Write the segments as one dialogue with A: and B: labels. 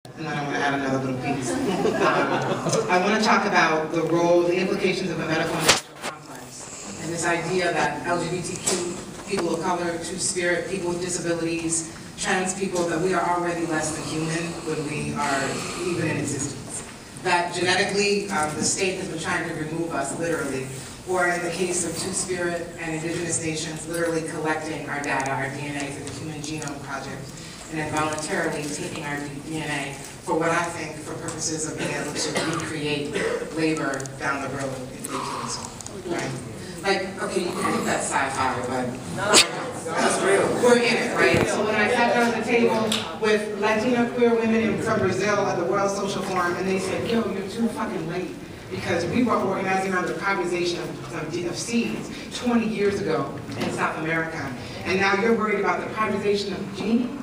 A: And then I want to add another little piece. I want to talk about the role, the implications of a medical industrial complex, and this idea that LGBTQ, people of color, two-spirit, people with disabilities, trans people, that we are already less than human when we are even in existence. That genetically, the state has been trying to remove us, literally, or in the case of Two-Spirit and indigenous nations, literally collecting our data, our DNA through the Human Genome Project, and then voluntarily taking our DNA for what I think, for purposes of being able to recreate labor down the road if they kill us all, right? Like, okay, you can think that's sci-fi, but that's real. We're in it, right? So when I sat down at the table with Latina queer women from Brazil at the World Social Forum, and they said, yo, you're too fucking late, because we were organizing around the privatization of seeds 20 years ago in South America, and now you're worried about the privatization of genes?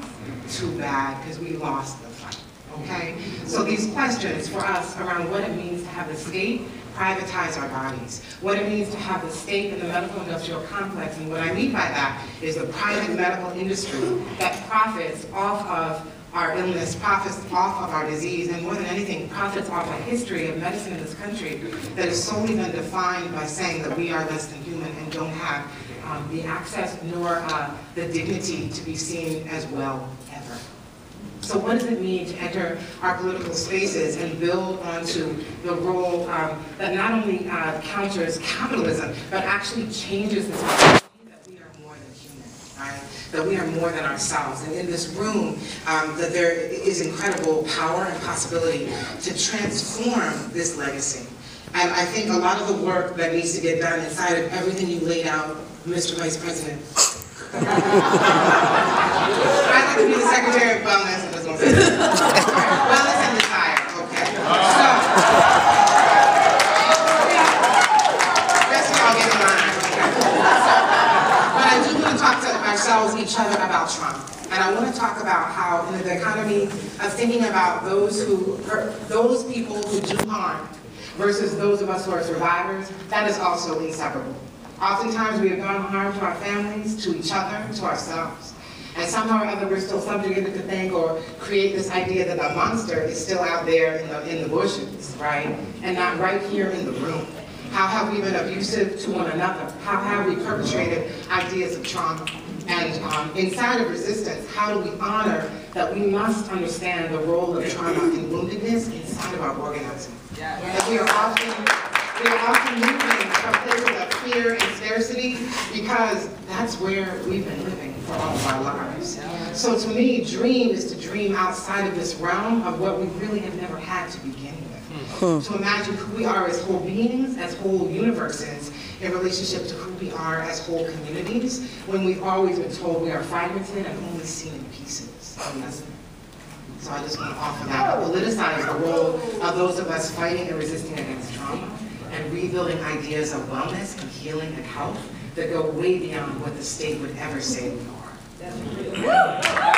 A: Too bad, because we lost the fight, okay? So these questions for us around what it means to have the state privatize our bodies, what it means to have the state and the medical industrial complex, and what I mean by that is the private medical industry that profits off of our illness, profits off of our disease, and more than anything, profits off a history of medicine in this country that has solely been defined by saying that we are less than human and don't have the access nor the dignity to be seen as well ever. So what does it mean to enter our political spaces and build onto the role that not only counters capitalism, but actually changes this reality that we are more than human, right? That we are more than ourselves. And in this room, that there is incredible power and possibility to transform this legacy. And I think a lot of the work that needs to get done inside of everything you laid out, Mr. Vice President. I'd like to be the Secretary of Wellness and just want to say that. Wellness and desire, okay. So, rest of y'all get in line. But I do want to talk to ourselves, each other, about trauma. And I want to talk about how in the economy of thinking about those people who do harm versus those of us who are survivors, that is also inseparable. Oftentimes we have done harm to our families, to each other, to ourselves. And somehow or other we're still subjugated to think or create this idea that the monster is still out there in the bushes, right? And not right here in the room. How have we been abusive to one another? How have we perpetrated ideas of trauma? And inside of resistance, how do we honor that we must understand the role of trauma and woundedness inside of our organizing? That we are often moving from places of fear and scarcity because that's where we've been living for all of our lives. So to me, dream is to dream outside of this realm of what we really have never had to begin with. To imagine who we are as whole beings, as whole universes, in relationship to who we are as whole communities, when we've always been told we are fragmented and only seen in pieces. So I just want to offer that, politicize the role of those of us fighting and resisting against trauma and rebuilding ideas of wellness and healing and health that go way beyond what the state would ever say we are.